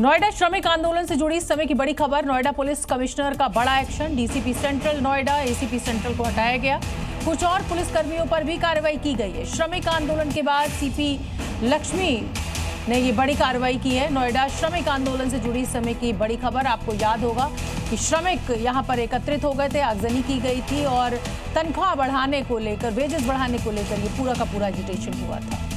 नोएडा श्रमिक आंदोलन से जुड़ी इस समय की बड़ी खबर। नोएडा पुलिस कमिश्नर का बड़ा action. DCP central Noida, ACP central को हटाया गया। कुछ और पुलिसकर्मियों पर भी कार्रवाई की गई है। श्रमिक आंदोलन के बाद सीपी लक्ष्मी ने ये बड़ी कार्रवाई की है। नोएडा श्रमिक आंदोलन से जुड़ी इस समय की बड़ी खबर। आपको याद होगा कि श्रमिक यहां पर एकत्रित हो गए थे, आगजनी की गई थी और तनख्वाह बढ़ाने को लेकर, वेजेस बढ़ाने को लेकर ये पूरा का पूरा एजिटेशन हुआ था।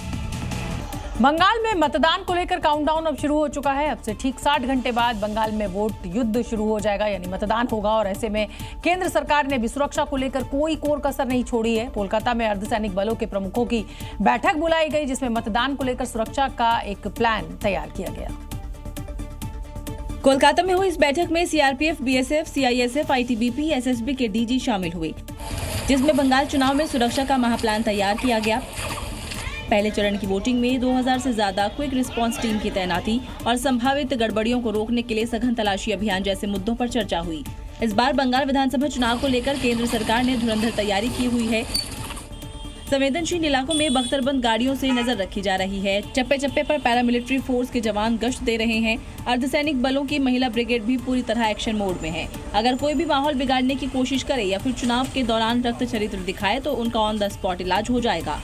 बंगाल में मतदान को लेकर काउंटडाउन अब शुरू हो चुका है। अब से ठीक 60 घंटे बाद बंगाल में वोट युद्ध शुरू हो जाएगा, यानी मतदान होगा। और ऐसे में केंद्र सरकार ने भी सुरक्षा को लेकर कोई कोर कसर नहीं छोड़ी है। कोलकाता में अर्धसैनिक बलों के प्रमुखों की बैठक बुलाई गई, जिसमें मतदान को लेकर सुरक्षा का एक प्लान तैयार किया गया। कोलकाता में हुई इस बैठक में CRPF, BSF, CISF, ITBP, SSB के डीजी शामिल हुए, जिसमें बंगाल चुनाव में सुरक्षा का महाप्लान तैयार किया गया। पहले चरण की वोटिंग में 2000 से ज्यादा क्विक रिस्पांस टीम की तैनाती और संभावित गड़बड़ियों को रोकने के लिए सघन तलाशी अभियान जैसे मुद्दों पर चर्चा हुई। इस बार बंगाल विधानसभा चुनाव को लेकर केंद्र सरकार ने धुरंधर तैयारी की हुई है। संवेदनशील इलाकों में बख्तरबंद गाड़ियों से नजर रखी जा रही है। चप्पे चप्पे पर पैरामिलिट्री फोर्स के जवान गश्त दे रहे हैं। अर्धसैनिक बलों की महिला ब्रिगेड भी पूरी तरह एक्शन मोड में है। अगर कोई भी माहौल बिगाड़ने की कोशिश करे या फिर चुनाव के दौरान रक्त चरित्र दिखाए तो उनका ऑन द स्पॉट इलाज हो जाएगा।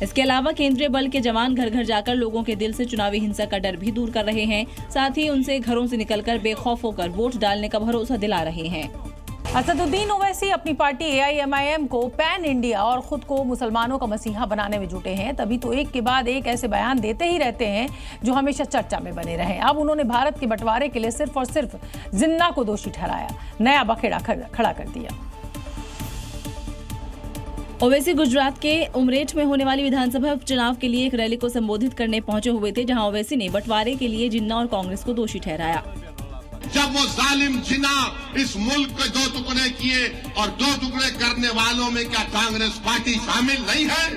इसके अलावा केंद्रीय बल के जवान घर घर जाकर लोगों के दिल से चुनावी हिंसा का डर भी दूर कर रहे हैं। साथ ही उनसे घरों से निकलकर बेखौफ होकर वोट डालने का भरोसा दिला रहे हैं। असदुद्दीन ओवैसी अपनी पार्टी एआईएमआईएम को पैन इंडिया और खुद को मुसलमानों का मसीहा बनाने में जुटे हैं। तभी तो एक के बाद एक ऐसे बयान देते ही रहते हैं जो हमेशा चर्चा में बने रहे। अब उन्होंने भारत के बंटवारे के लिए सिर्फ और सिर्फ जिन्ना को दोषी ठहराया, नया बखेड़ा खड़ा कर दिया। ओवैसी गुजरात के उमरेठ में होने वाली विधानसभा चुनाव के लिए एक रैली को संबोधित करने पहुंचे हुए थे, जहां ओवैसी ने बंटवारे के लिए जिन्ना और कांग्रेस को दोषी ठहराया। जब वो जालिम जिन्ना इस मुल्क के 2 टुकड़े किए और 2 टुकड़े करने वालों में क्या कांग्रेस पार्टी शामिल नहीं है?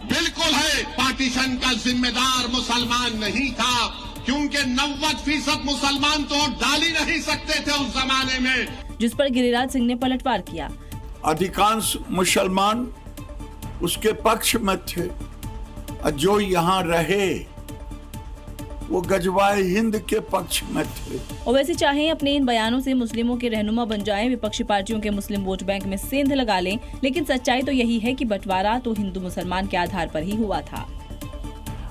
बिल्कुल है। पार्टीशन का जिम्मेदार मुसलमान नहीं था, क्योंकि 90% मुसलमान तो डाल ही नहीं सकते थे उस जमाने में, जिस पर गिरिराज सिंह ने पलटवार किया। अधिकांश मुसलमान उसके पक्ष में थे, जो यहाँ रहे वो गजवाए हिंद के पक्ष में थे। ओवैसी चाहे अपने इन बयानों से मुस्लिमों के रहनुमा बन जाएं, विपक्षी पार्टियों के मुस्लिम वोट बैंक में सेंध लगा लें, लेकिन सच्चाई तो यही है कि बंटवारा तो हिंदू मुसलमान के आधार पर ही हुआ था।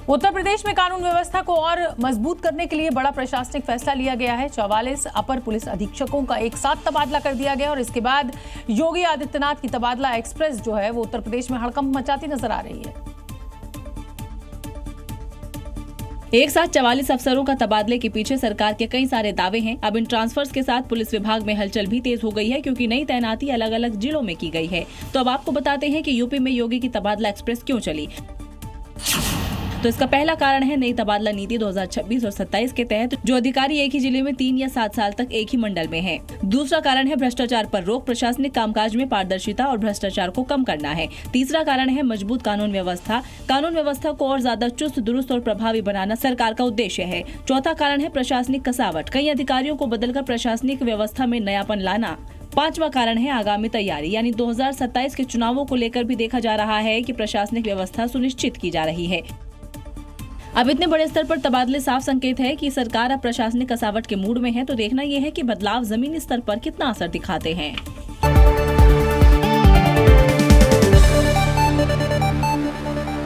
उत्तर प्रदेश में कानून व्यवस्था को और मजबूत करने के लिए बड़ा प्रशासनिक फैसला लिया गया है। 44 अपर पुलिस अधीक्षकों का एक साथ तबादला कर दिया गया और इसके बाद योगी आदित्यनाथ की तबादला एक्सप्रेस जो है वो उत्तर प्रदेश में हड़कंप मचाती नजर आ रही है। एक साथ 44 अफसरों का तबादले के पीछे सरकार के कई सारे दावे हैं। अब इन ट्रांसफर्स के साथ पुलिस विभाग में हलचल भी तेज हो गई है, क्योंकि नई तैनाती अलग अलग जिलों में की गई है। तो अब आपको बताते हैं कि यूपी में योगी की तबादला एक्सप्रेस क्यों चली। तो इसका पहला कारण है नई तबादला नीति 2026 और 27 के तहत जो अधिकारी एक ही जिले में 3 या 7 साल तक एक ही मंडल में हैं। दूसरा कारण है भ्रष्टाचार पर रोक, प्रशासनिक कामकाज में पारदर्शिता और भ्रष्टाचार को कम करना है। तीसरा कारण है मजबूत कानून व्यवस्था। कानून व्यवस्था को और ज्यादा चुस्त, दुरुस्त और प्रभावी बनाना सरकार का उद्देश्य है। चौथा कारण है प्रशासनिक कसावट, कई अधिकारियों को बदलकर प्रशासनिक व्यवस्था में नयापन लाना। पांचवा कारण है आगामी तैयारी, यानी 2027 के चुनावों को लेकर भी देखा जा रहा है कि प्रशासनिक व्यवस्था सुनिश्चित की जा रही है। अब इतने बड़े स्तर पर तबादले साफ संकेत है कि सरकार अब प्रशासनिक कसावट के मूड में है। तो देखना यह है कि बदलाव जमीनी स्तर पर कितना असर दिखाते हैं।